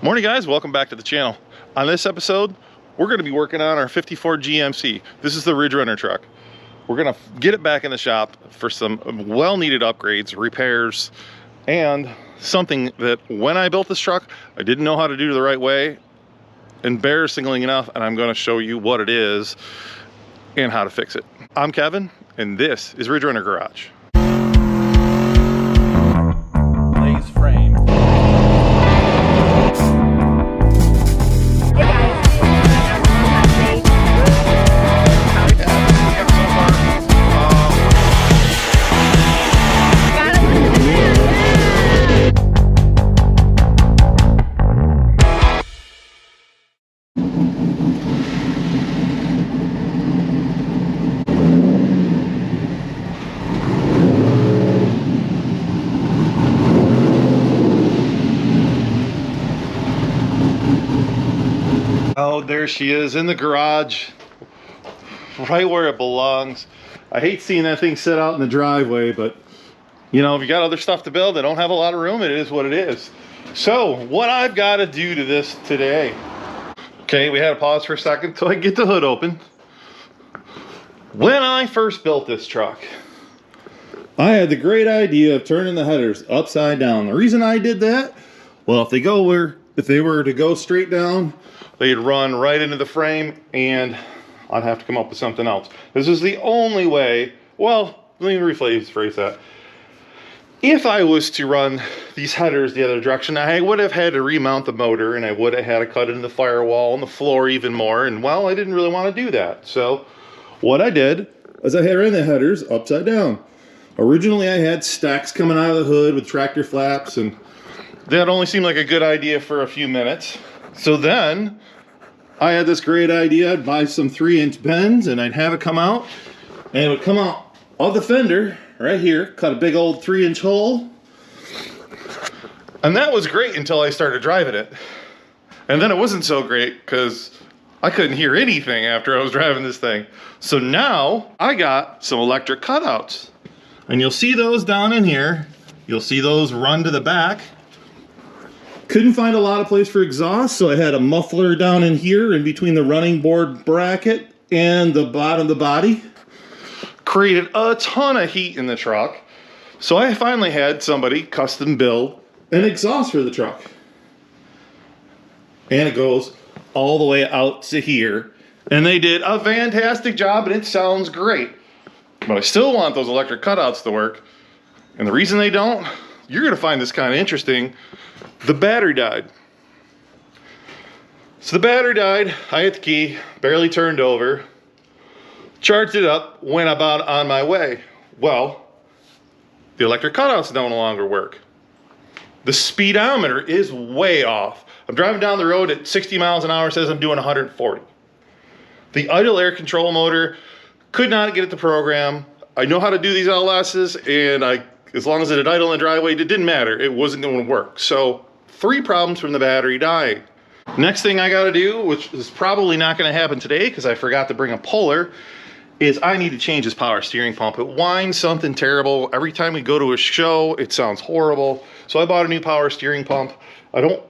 Morning guys, welcome back to the channel. On this episode, we're going to be working on our 54 GMC. This is the Ridge Runner truck. We're going to get it back in the shop for some well-needed upgrades, repairs, and something that when I built this truck, I didn't know how to do the right way. Embarrassingly enough, and I'm going to show you what it is and how to fix it. I'm Kevin, and this is Ridge Runner Garage. Lays frame. Oh, there she is in the garage, right where it belongs. I hate seeing that thing sit out in the driveway, but you know, if you got other stuff to build, they don't have a lot of room. It is what it is. So what I've got to do to this today. Okay, we had to pause for a second till I get the hood open. When I first built this truck, I had the great idea of turning the headers upside down. The reason I did that, well, if they were to go straight down, they'd run right into the frame and I'd have to come up with something else. This is the only way, well, let me rephrase that. If I was to run these headers the other direction, I would have had to remount the motor and I would have had to cut into the firewall and the floor even more. And well, I didn't really want to do that. So what I did is I had ran the headers upside down. Originally I had stacks coming out of the hood with tractor flaps, and that only seemed like a good idea for a few minutes. So then I had this great idea. I'd buy some 3-inch bends and I'd have it come out, and it would come out of the fender right here, cut a big old 3-inch hole. And that was great until I started driving it. And then it wasn't so great because I couldn't hear anything after I was driving this thing. So now I got some electric cutouts, and you'll see those down in here. You'll see those run to the back. Couldn't find a lot of place for exhaust, so I had a muffler down in here in between the running board bracket and the bottom of the body. Created a ton of heat in the truck. So I finally had somebody custom build an exhaust for the truck. And it goes all the way out to here. And they did a fantastic job, and it sounds great. But I still want those electric cutouts to work. And the reason they don't, you're gonna find this kind of interesting. The battery died. So the battery died, I hit the key, barely turned over, charged it up, went about on my way. Well, the electric cutouts no longer work. The speedometer is way off. I'm driving down the road at 60 miles an hour, says I'm doing 140. The idle air control motor could not get it to program. I know how to do these LS's, and as long as it had idle in the driveway, it didn't matter. It wasn't going to work. So 3 problems from the battery dying. Next thing I got to do, which is probably not going to happen today because I forgot to bring a puller, is I need to change this power steering pump. It whines something terrible. Every time we go to a show, it sounds horrible. So I bought a new power steering pump. I don't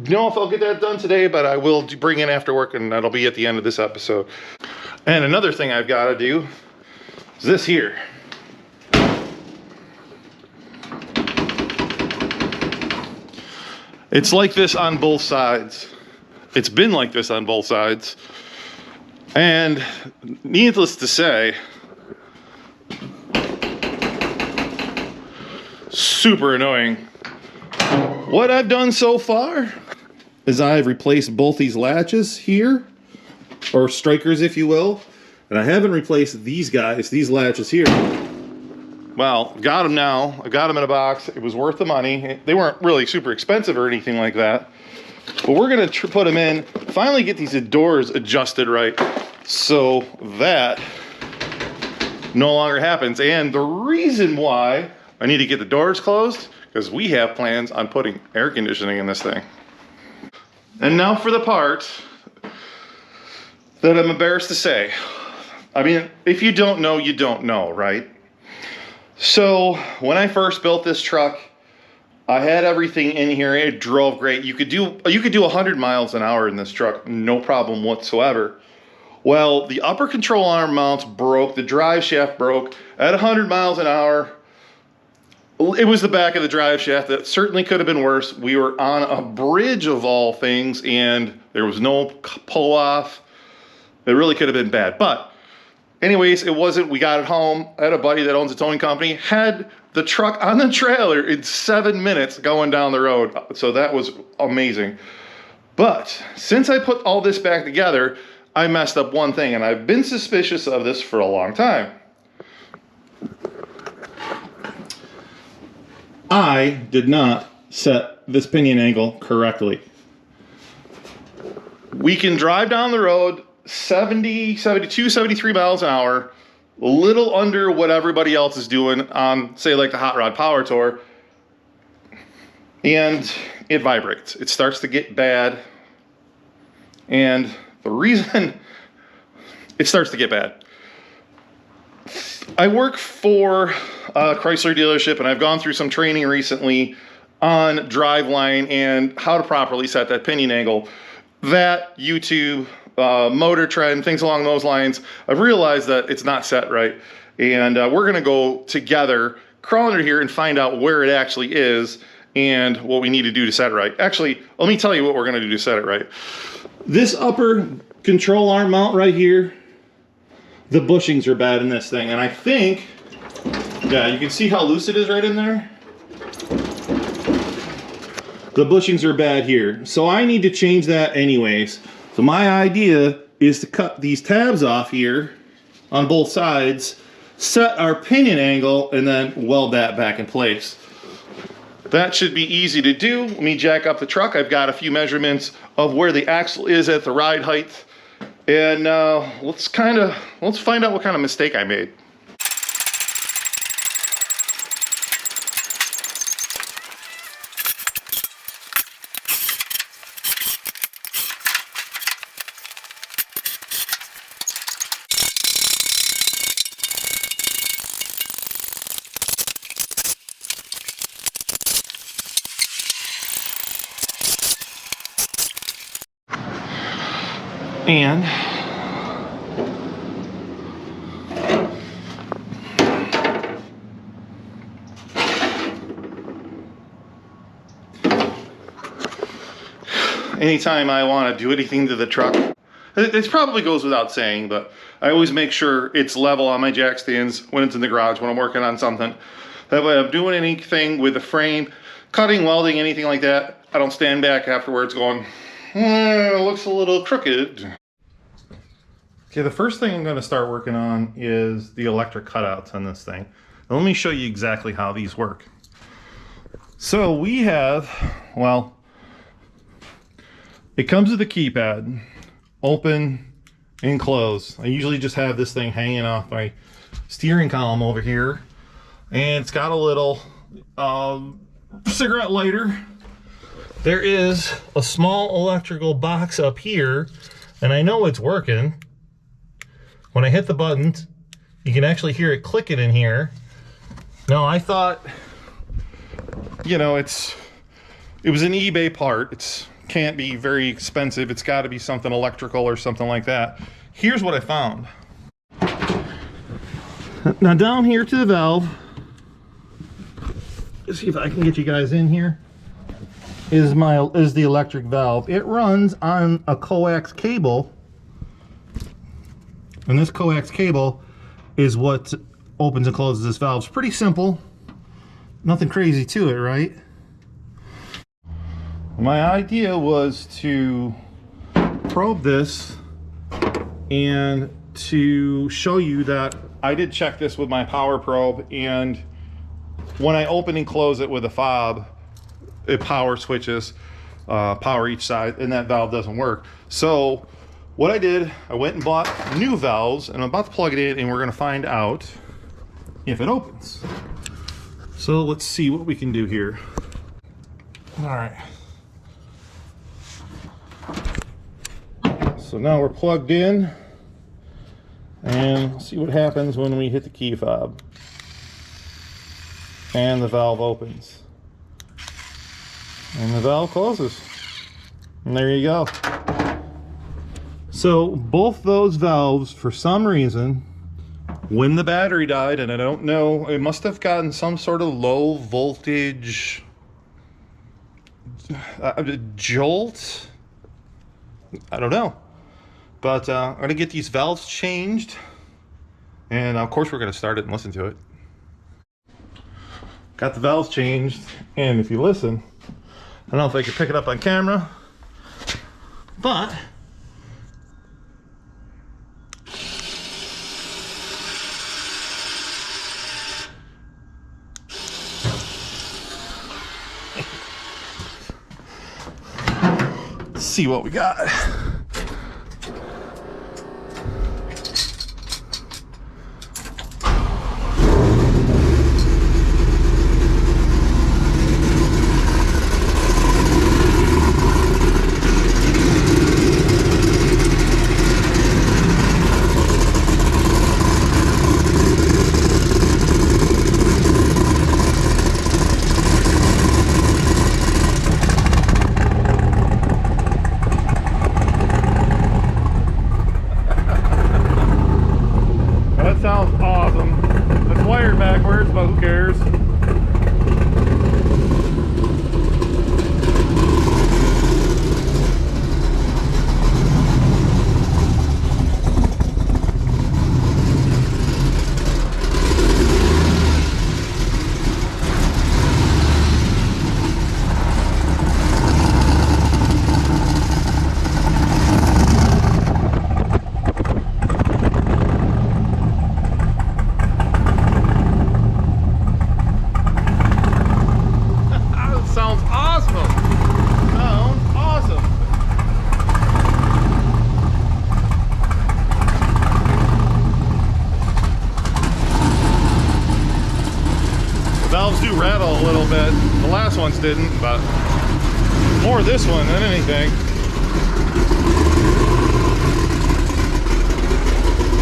know if I'll get that done today, but I will bring it after work, and that'll be at the end of this episode. And another thing I've got to do is this here. It's like this on both sides. It's been like this on both sides. And needless to say, super annoying. What I've done so far is I've replaced both these latches here, or strikers if you will, and I haven't replaced these guys, these latches here. Well, got them now. I got them in a box. It was worth the money. They weren't really super expensive or anything like that. But we're going to put them in, finally get these doors adjusted right so that no longer happens. And the reason why I need to get the doors closed, because we have plans on putting air conditioning in this thing. And now for the part that I'm embarrassed to say. I mean, if you don't know, you don't know, right? So when I first built this truck, I had everything in here. It drove great. You could do 100 miles an hour in this truck, no problem whatsoever. Well, the upper control arm mounts broke, the drive shaft broke at 100 miles an hour. It was the back of the drive shaft that certainly could have been worse. We were on a bridge of all things, and there was no pull off. It really could have been bad. But anyways, it wasn't. We got it home. I had a buddy that owns a towing company, had the truck on the trailer in 7 minutes going down the road. So that was amazing. But since I put all this back together, I messed up one thing, and I've been suspicious of this for a long time. I did not set this pinion angle correctly. We can drive down the road 70, 72, 73 miles an hour, a little under what everybody else is doing on, say, like the Hot Rod Power Tour, and it vibrates. It starts to get bad, and the reason it starts to get bad, I work for a Chrysler dealership, and I've gone through some training recently on driveline and how to properly set that pinion angle. That, YouTube, Motor Trend, things along those lines, I've realized that it's not set right. And we're gonna go together, crawl under here and find out where it actually is and what we need to do to set it right. Actually, let me tell you what we're gonna do to set it right. This upper control arm mount right here, the bushings are bad in this thing. And I think, yeah, you can see how loose it is right in there. The bushings are bad here. So I need to change that anyways. So my idea is to cut these tabs off here on both sides, set our pinion angle, and then weld that back in place. That should be easy to do. Let me jack up the truck. I've got a few measurements of where the axle is at the ride height. And let's find out what kind of mistake I made. And anytime I want to do anything to the truck, it probably goes without saying, but I always make sure it's level on my jack stands when it's in the garage, when I'm working on something. That way I'm doing anything with the frame, cutting, welding, anything like that, I don't stand back afterwards going, it looks a little crooked. Okay, the first thing I'm going to start working on is the electric cutouts on this thing. Now, let me show you exactly how these work. So we have, well, it comes with a keypad, open and close. I usually just have this thing hanging off my steering column over here, and it's got a little cigarette lighter. There is a small electrical box up here, and I know it's working. When I hit the buttons, you can actually hear it clicking in here. Now, I thought, you know, it was an eBay part. It can't be very expensive. It's got to be something electrical or something like that. Here's what I found. Now, down here to the valve, let's see if I can get you guys in here, is the electric valve. It runs on a coax cable. And this coax cable is what opens and closes this valve. It's pretty simple. Nothing crazy to it, right? My idea was to probe this and to show you that I did check this with my power probe, and when I open and close it with a fob, it power switches, power each side, and that valve doesn't work. So what I did, I went and bought new valves, and I'm about to plug it in, and we're going to find out if it opens. So let's see what we can do here. All right. So now we're plugged in, and let's see what happens when we hit the key fob. And the valve opens. And the valve closes. And there you go. So both those valves, for some reason, when the battery died, and I don't know, it must have gotten some sort of low voltage jolt. I don't know. But I'm going to get these valves changed. And of course we're going to start it and listen to it. Got the valves changed. And if you listen, I don't know if I can pick it up on camera, but let's see what we got. Sounds awesome. It's wired backwards, but who cares? Valves do rattle a little bit. The last ones didn't, but more this one than anything.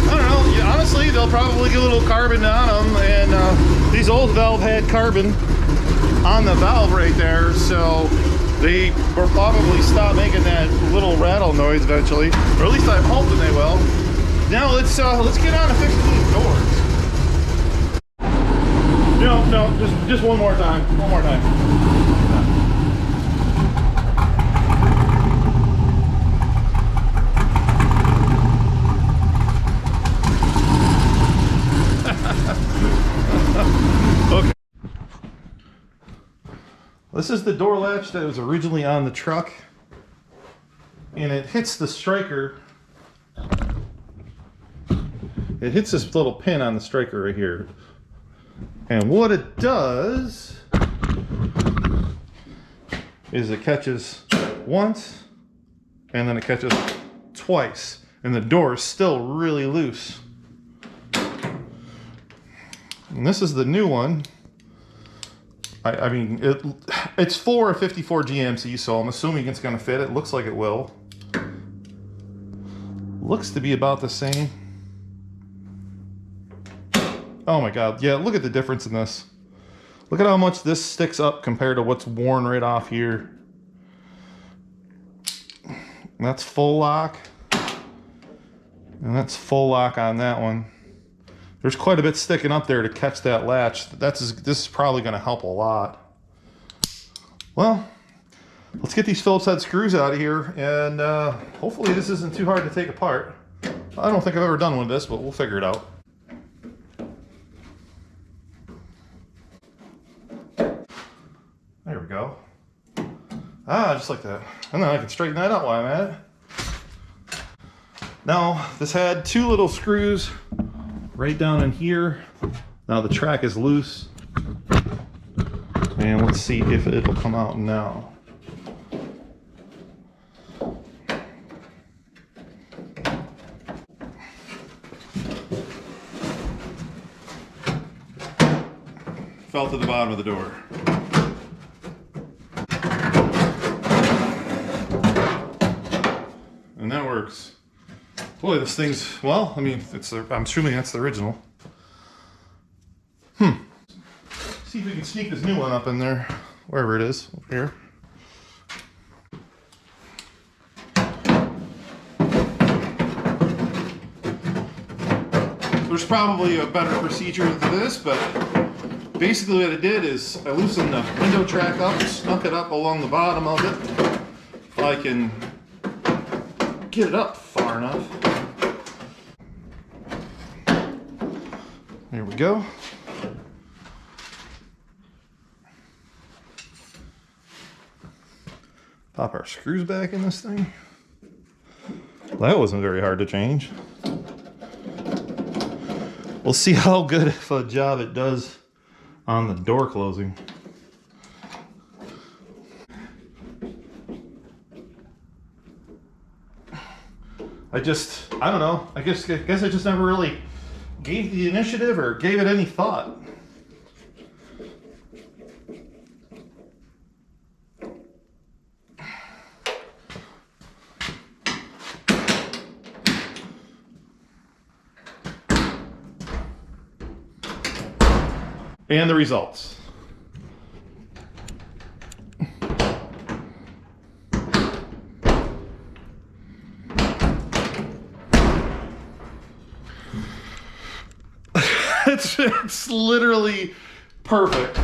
I don't know. Yeah, honestly, they'll probably get a little carbon on them, and these old valve had carbon on the valve right there, so they will probably stop making that little rattle noise eventually, or at least I'm hoping they will. Now let's get on to fixing these doors. No, just one more time. One more time. Okay. This is the door latch that was originally on the truck, and it hits the striker. It hits this little pin on the striker right here. And what it does is it catches once and then it catches twice, and the door is still really loose. And this is the new one. I mean, it's for a 54 GMC, so I'm assuming it's going to fit. It looks like it will. Looks to be about the same. Oh my God, yeah, look at the difference in this. Look at how much this sticks up compared to what's worn right off here. And that's full lock. And that's full lock on that one. There's quite a bit sticking up there to catch that latch. This is probably gonna help a lot. Well, let's get these Phillips head screws out of here, and hopefully this isn't too hard to take apart. I don't think I've ever done one of this, but we'll figure it out. There we go. Ah, just like that. And then I can straighten that out while I'm at it. Now, this had two little screws right down in here. Now the track is loose. And let's see if it'll come out now. Fell to the bottom of the door. And that works. Boy, this thing's, well, I mean, I'm assuming that's the original. See if we can sneak this new one up in there, wherever it is, over here. There's probably a better procedure to this, but basically what I did is I loosened the window track up, snuck it up along the bottom of it. If I can get it up far enough. There we go. Pop our screws back in this thing. That wasn't very hard to change. We'll see how good of a job it does on the door closing. I don't know. I guess I just never really gave the initiative or gave it any thought. And the results. It's literally perfect.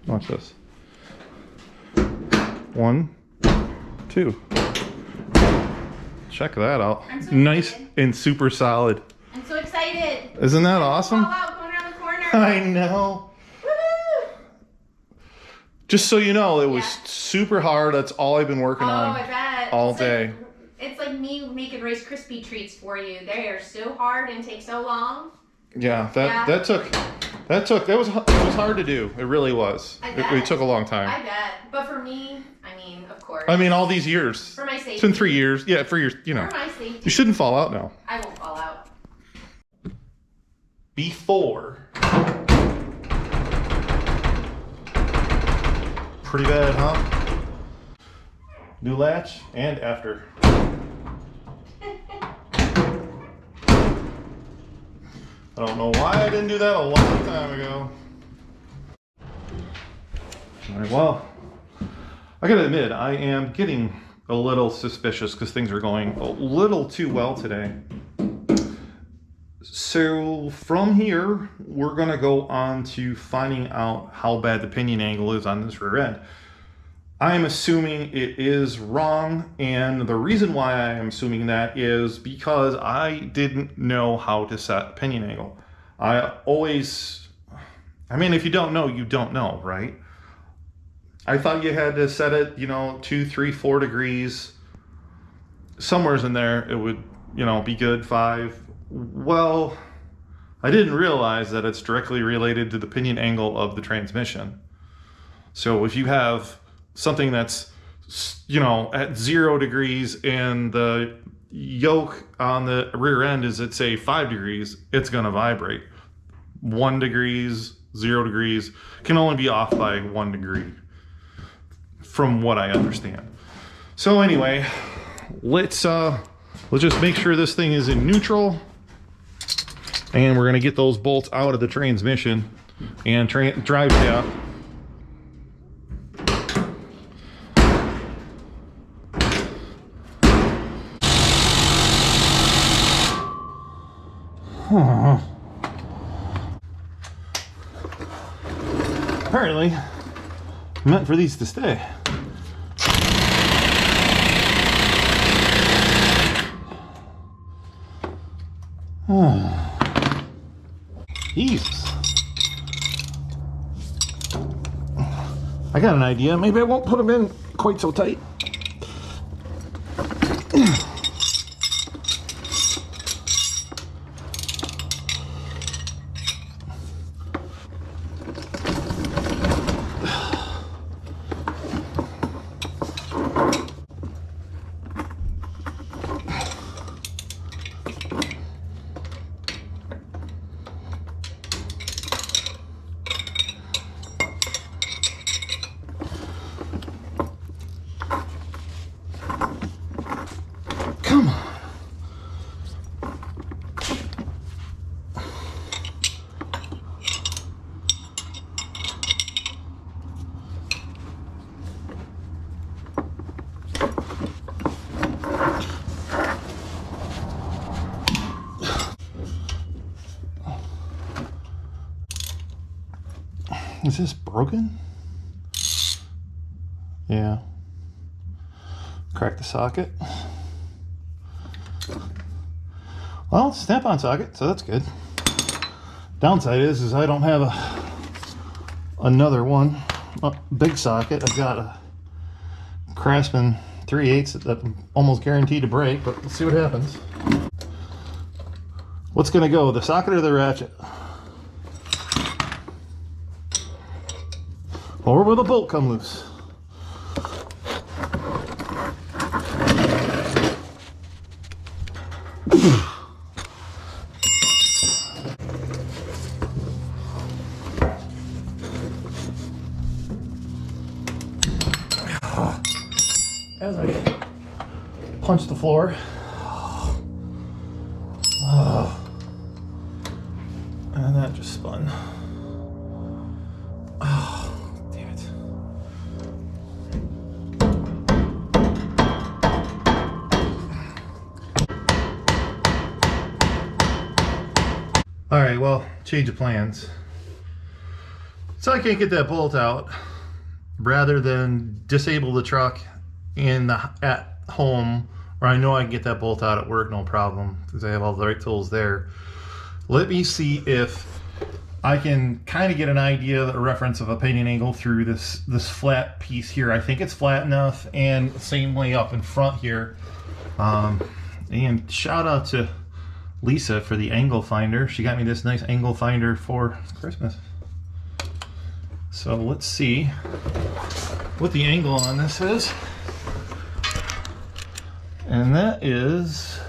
Watch this. 1, 2. Check that out. So nice and super solid. I'm so excited. Isn't that awesome? Fall out going around the corner. I know. Woo! Just so you know, it was super hard. That's all I've been working on I bet. all day. It's like me making Rice Krispie treats for you. They are so hard and take so long. Yeah, it was hard to do. It really was. It took a long time. I bet. But for me, I mean, of course. I mean, all these years. For my safety. It's been 3 years. Yeah, for your, you know. For my safety. You shouldn't fall out now. I won't fall out. Before. Pretty bad, huh? New latch and after. I don't know why I didn't do that a long time ago. All right, well, I gotta admit, I am getting a little suspicious because things are going a little too well today. So from here, we're gonna go on to finding out how bad the pinion angle is on this rear end. I'm assuming it is wrong, and the reason why I am assuming that is because I didn't know how to set pinion angle. I mean, if you don't know, you don't know, right? I thought you had to set it, 2, 3, 4 degrees. Somewhere's in there, it would, be good, 5. Well, I didn't realize that it's directly related to the pinion angle of the transmission. So if you have something that's, at 0 degrees and the yoke on the rear end is at, say, 5 degrees, it's going to vibrate. 1 degrees, 0 degrees can only be off by 1 degree from what I understand. So anyway, let's just make sure this thing is in neutral, and we're going to get those bolts out of the transmission and drive shaft. Apparently, meant for these to stay. Oh, Jesus. I got an idea. Maybe I won't put them in quite so tight. Is this broken? Yeah. Crack the socket. Well, snap-on socket, so that's good. Downside is I don't have another one, a big socket. I've got a Craftsman 3/8 that I'm almost guaranteed to break, but let's see what happens. What's gonna go, the socket or the ratchet? Or will the bolt come loose? As I punch the floor. And that just spun. Oh, damn it. All right, well, change of plans. So I can't get that bolt out. Rather than disable the truck at home, or I know I can get that bolt out at work, no problem, because I have all the right tools there. Let me see if I can kind of get an idea, a reference of a pinion angle through this flat piece here. I think it's flat enough, and same way up in front here. And shout out to Lisa for the angle finder. She got me this nice angle finder for Christmas. So let's see what the angle on this is. And that is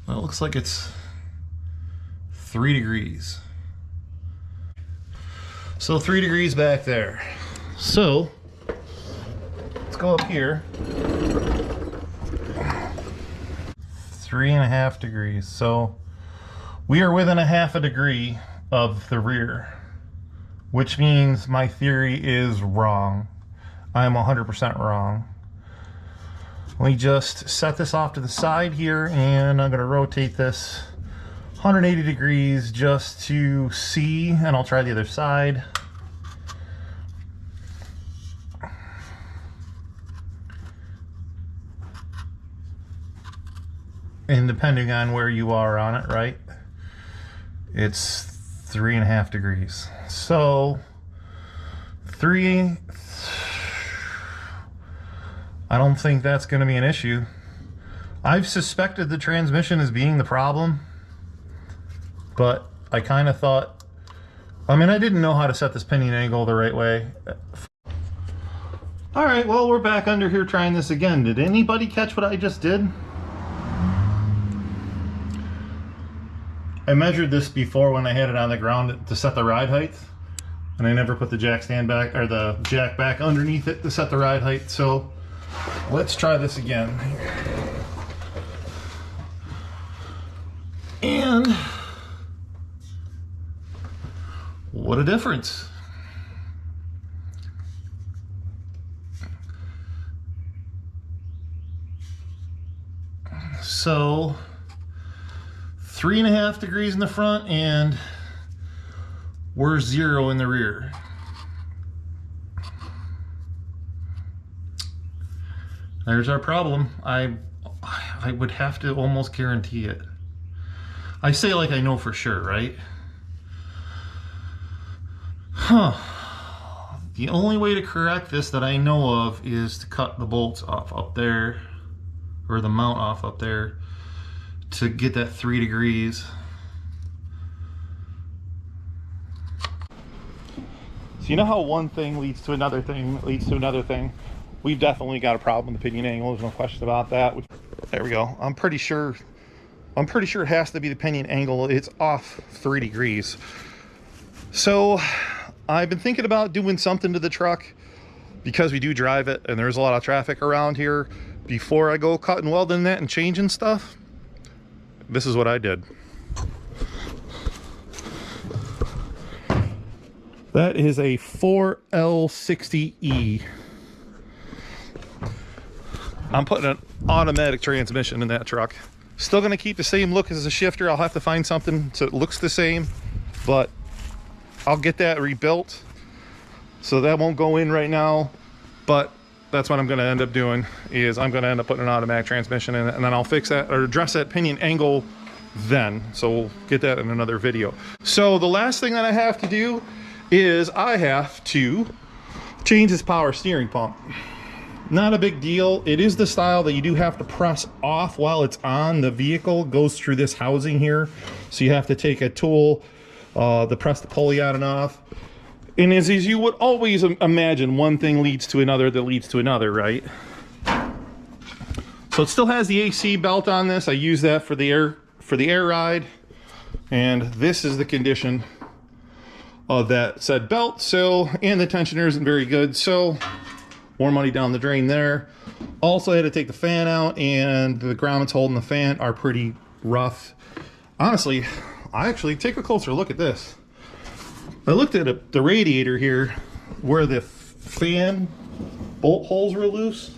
well, it looks like it's 3 degrees. So 3 degrees back there. So let's go up here. 3.5 degrees. So we are within a half a degree of the rear, which means my theory is wrong. I'm 100% wrong. Let me just set this off to the side here, and I'm going to rotate this 180 degrees just to see, and I'll try the other side. And depending on where you are on it, right, it's 3.5 degrees. So I don't think that's going to be an issue. I've suspected the transmission as being the problem, but I kind of thought, I mean, I didn't know how to set this pinion angle the right way. All right, well, we're back under here trying this again. Did anybody catch what I just did? I measured this before when I had it on the ground to set the ride height, and I never put the jack stand back, or the jack back underneath it to set the ride height. So let's try this again. And what a difference. So 3.5 degrees in the front, and we're 0 in the rear. There's our problem. I would have to almost guarantee it. I say like I know for sure, right? Huh. The only way to correct this that I know of is to cut the bolts off up there, or the mount off up there, to get that 3 degrees. So you know how one thing leads to another thing, leads to another thing? We've definitely got a problem with the pinion angle. There's no question about that. There we go. I'm pretty sure it has to be the pinion angle. It's off 3 degrees. So I've been thinking about doing something to the truck, because we do drive it and there's a lot of traffic around here. Before I go cutting, welding that and changing stuff, this is what I did. That is a 4L60E. I'm putting an automatic transmission in that truck. Still gonna keep the same look as the shifter. I'll have to find something so it looks the same, but I'll get that rebuilt. So that won't go in right now, but that's what I'm gonna end up doing, is I'm gonna end up putting an automatic transmission in it, and then I'll fix that or address that pinion angle then. So we'll get that in another video. So the last thing that I have to do is I have to change this power steering pump. Not a big deal. It is the style that you do have to press off while it's on. The vehicle goes through this housing here, so you have to take a tool to press the pulley on and off. And as you would always imagine, one thing leads to another that leads to another, right? So it still has the AC belt on this. I use that for the air ride, and this is the condition of that said belt. So, and the tensioner isn't very good, so more money down the drain there. Also, I had to take the fan out, and the grommets holding the fan are pretty rough. Honestly, I actually take a closer look at this. I looked at the radiator here where the fan bolt holes were loose.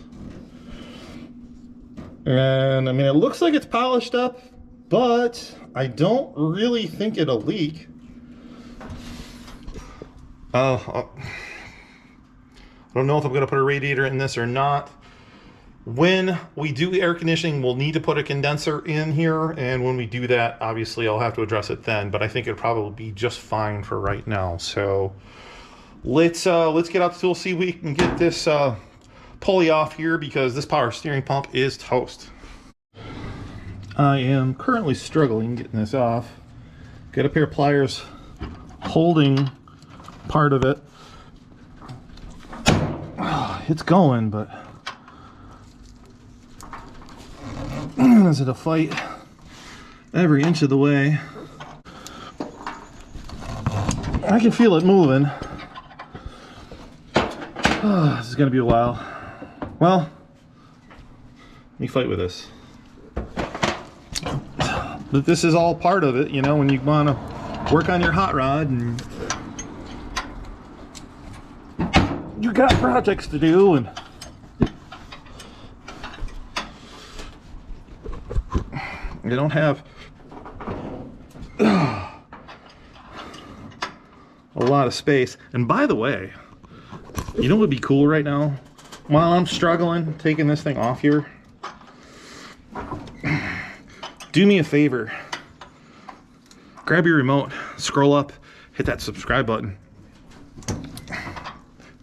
And I mean, it looks like it's polished up, but I don't really think it'll leak. I don't know if I'm going to put a radiator in this or not. When we do air conditioning, we'll need to put a condenser in here, and when we do that, obviously I'll have to address it then, but I think it'll probably be just fine for right now. So let's get out the tool, see if we can get this pulley off here, because this power steering pump is toast. I am currently struggling getting this off. Got a pair of pliers holding part of it. It's going, but is it a fight every inch of the way? I can feel it moving. This is gonna be a while. Well, let me fight with this. But this is all part of it, you know, when you want to work on your hot rod and you got projects to do, and you don't have a lot of space. And by the way, you know what would be cool right now? While I'm struggling taking this thing off here, do me a favor. Grab your remote, scroll up, hit that subscribe button.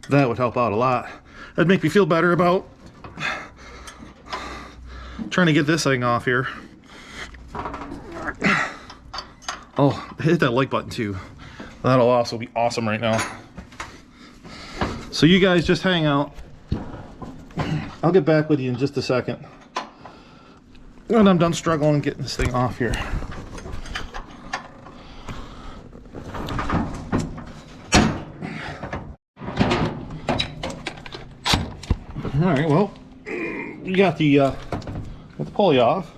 That would help out a lot. That'd make me feel better about trying to get this thing off here. Oh, hit that like button too. That'll also be awesome right now. So you guys just hang out. I'll get back with you in just a second when I'm done struggling getting this thing off here. All right, well, we got the pulley off.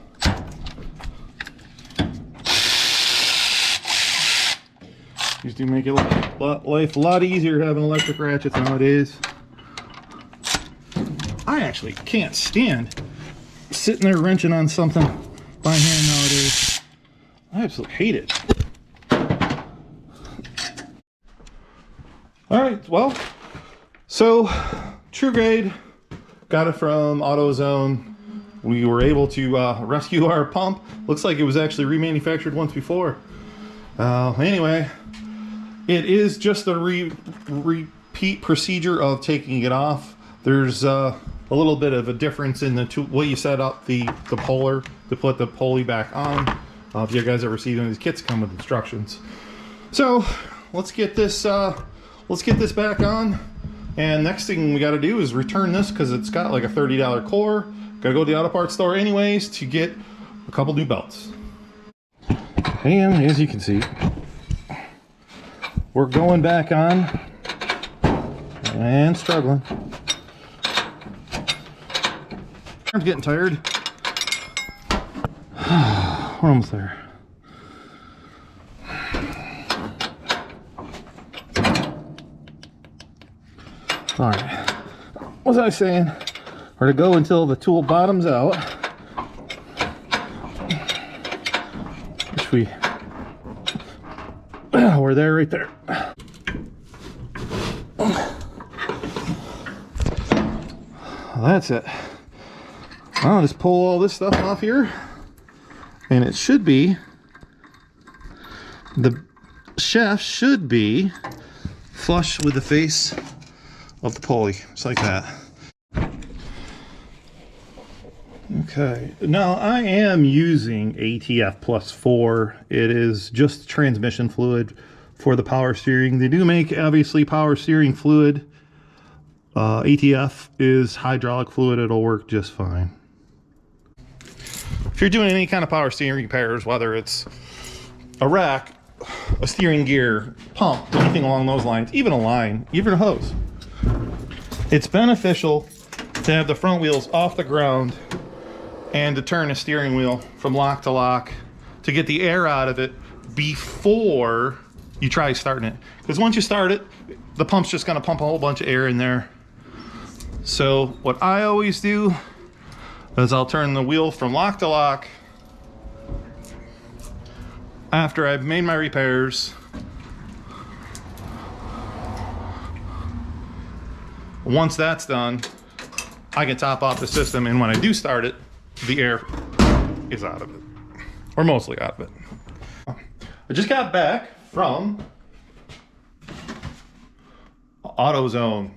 These do make it life a lot easier having electric ratchets nowadays. I actually can't stand sitting there wrenching on something by hand nowadays. I absolutely hate it. All right, well, so True Grade, got it from AutoZone. We were able to rescue our pump. Looks like it was actually remanufactured once before. Anyway, it is just a repeat procedure of taking it off. There's a little bit of a difference in the way you set up the puller to put the pulley back on. If you guys ever see one of these kits, come with instructions. So let's get this back on. And next thing we got to do is return this, because it's got like a $30 core. Got to go to the auto parts store anyways to get a couple new belts. And as you can see, we're going back on and struggling. I'm getting tired. We're almost there. All right, what was I saying? We're to go until the tool bottoms out. Oops, we're there, right there. That's it. I'll just pull all this stuff off here, and it should be, the shaft should be flush with the face of the pulley, just like that. Okay, now I am using ATF plus 4. It is just transmission fluid for the power steering. They do make, obviously, power steering fluid. ATF is hydraulic fluid. It'll work just fine. If you're doing any kind of power steering repairs, whether it's a rack, a steering gear, pump, anything along those lines, even a line, even a hose, it's beneficial to have the front wheels off the ground and to turn a steering wheel from lock to lock to get the air out of it before you try starting it. Because once you start it, the pump's just gonna pump a whole bunch of air in there. So what I always do is I'll turn the wheel from lock to lock after I've made my repairs. Once that's done, I can top off the system, and when I do start it, the air is out of it, or mostly out of it. I just got back from AutoZone.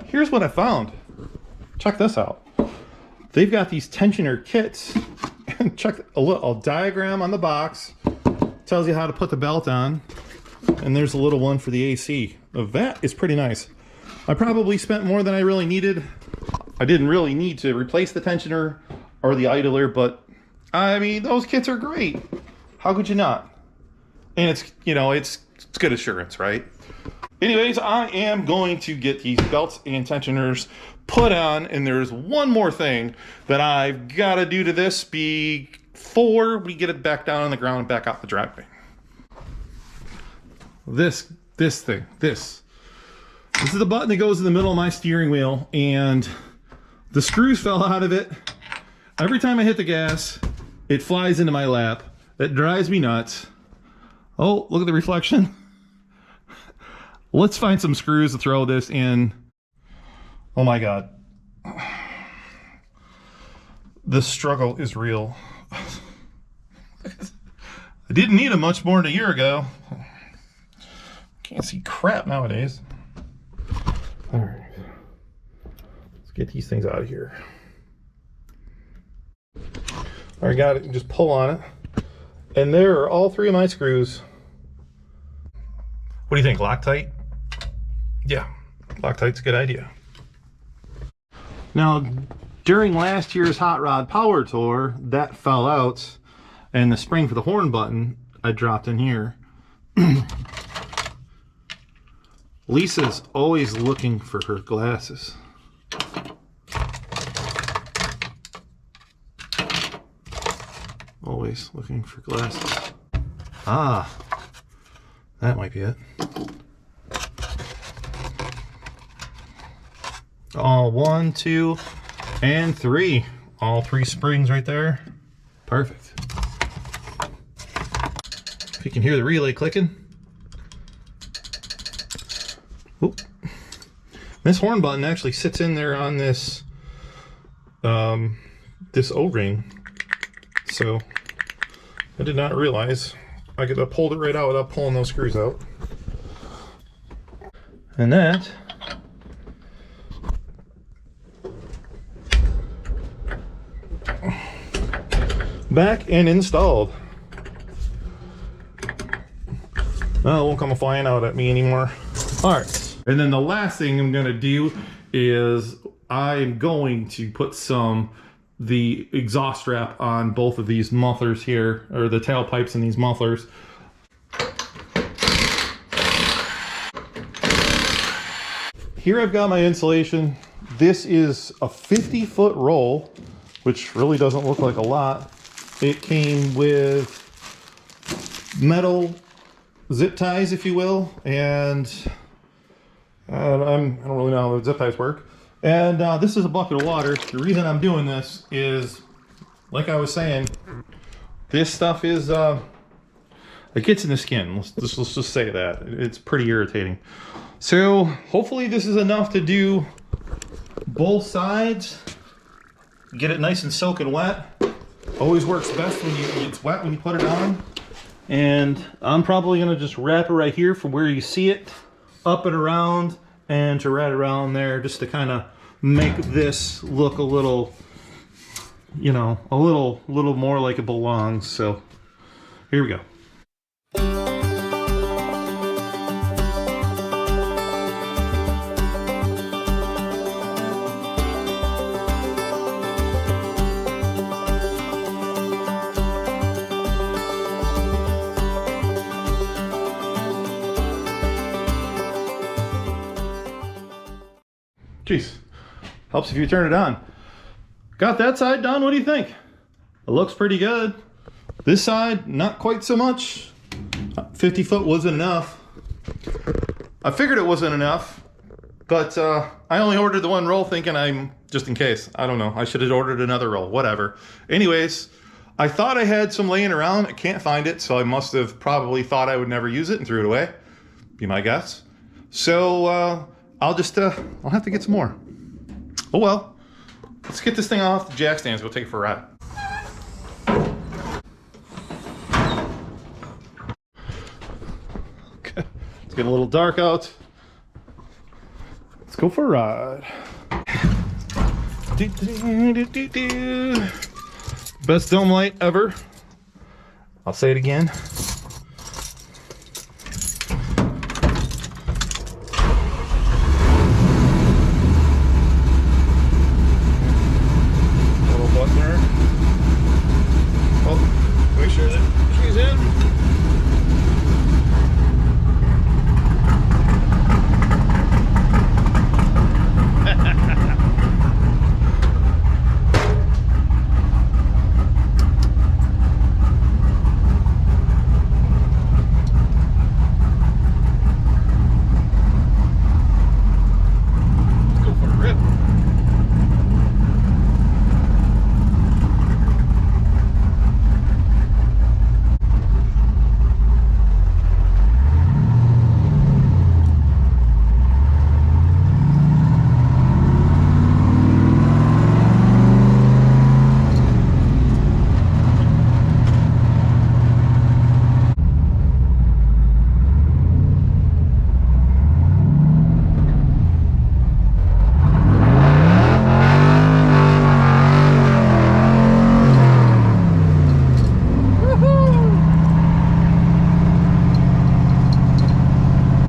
Here's what I found. Check this out. They've got these tensioner kits. Check a diagram on the box. Tells you how to put the belt on. And there's a little one for the AC. That is pretty nice. I probably spent more than I really needed. I didn't really need to replace the tensioner or the idler, but I mean, those kits are great. How could you not? And it's, you know, it's good assurance, right? Anyways, I am going to get these belts and tensioners put on, and there's one more thing that I've got to do to this before we get it back down on the ground and back out the driveway. This is the button that goes in the middle of my steering wheel, and the screws fell out of it. Every time I hit the gas, it flies into my lap. That drives me nuts. Oh, look at the reflection. Let's find some screws to throw this in. Oh my God. The struggle is real. I didn't need them much more than a year ago. Can't see crap nowadays. All right. Let's get these things out of here. All right, got it. Just pull on it. And there are all three of my screws. What do you think, Loctite? Yeah, Loctite's a good idea. Now, during last year's Hot Rod Power Tour, that fell out, and the spring for the horn button I dropped in here. Lisa's always looking for her glasses. Always looking for glasses. Ah, that might be it. All 1, 2, and 3. All 3 springs right there. Perfect. If you can hear the relay clicking. Oop. This horn button actually sits in there on this this O-ring. So I did not realize I could have pulled it right out without pulling those screws out. And that back and installed. Well, it won't come flying out at me anymore. All right, and then the last thing I'm gonna do is I'm going to put the exhaust strap on both of these mufflers here, or the tailpipes in these mufflers. Here I've got my insulation. This is a 50-foot roll, which really doesn't look like a lot. It came with metal zip ties, if you will, and I don't really know how the zip ties work. And this is a bucket of water. The reason I'm doing this is, like I was saying, this stuff is It gets in the skin. Let's just say that. It's pretty irritating. So hopefully this is enough to do both sides. Get it nice and soaking wet. Always works best when it's wet when you put it on. And I'm probably gonna just wrap it right here from where you see it, up and around, and to right around there, just to kind of make this look a little, you know, a little more like it belongs. So here we go. Jeez, helps if you turn it on. Got that side done. What do you think? It looks pretty good. This side, not quite so much. 50 foot wasn't enough. I figured it wasn't enough, but I only ordered the one roll thinking just in case. I don't know. I should have ordered another roll, whatever. Anyways, I thought I had some laying around. I can't find it, so I must have probably thought I would never use it and threw it away. Be my guess. So, I'll have to get some more. Oh well. Let's get this thing off the jack stands. We'll take it for a ride. Okay. It's getting a little dark out. Let's go for a ride. Best dome light ever. I'll say it again.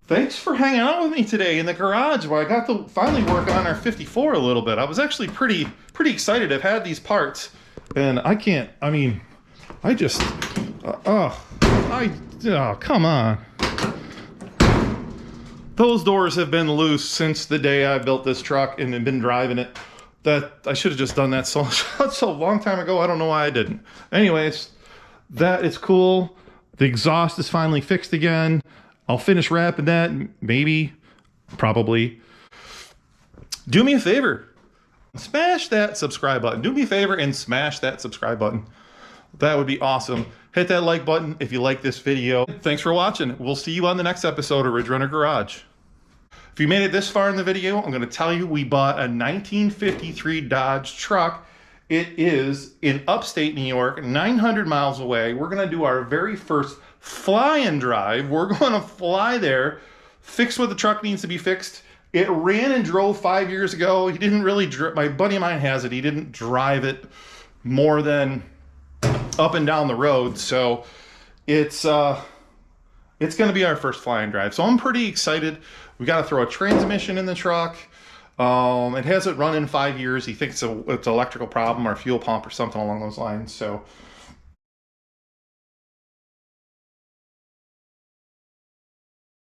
Thanks for hanging out with me today in the garage where I got to finally work on our 54 a little bit. I was actually pretty excited. I've had these parts and come on. Those doors have been loose since the day I built this truck and have been driving it. That I should have just done that so a long time ago. I don't know why I didn't. Anyways, that is cool. The exhaust is finally fixed again. I'll finish wrapping that, maybe, probably. Do me a favor. Smash that subscribe button. Do me a favor and smash that subscribe button. That would be awesome. Hit that like button if you like this video. Thanks for watching. We'll see you on the next episode of Ridge Runner Garage. If you made it this far in the video, I'm going to tell you we bought a 1953 Dodge truck. It is in upstate New York, 900 miles away. We're going to do our very first fly and drive. We're going to fly there, fix what the truck needs to be fixed. It ran and drove 5 years ago. He didn't really, my buddy of mine has it. He didn't drive it more than up and down the road. So it's going to be our first fly and drive. So I'm pretty excited. We got to throw a transmission in the truck. It hasn't run in 5 years. He thinks it's an electrical problem or fuel pump or something along those lines. So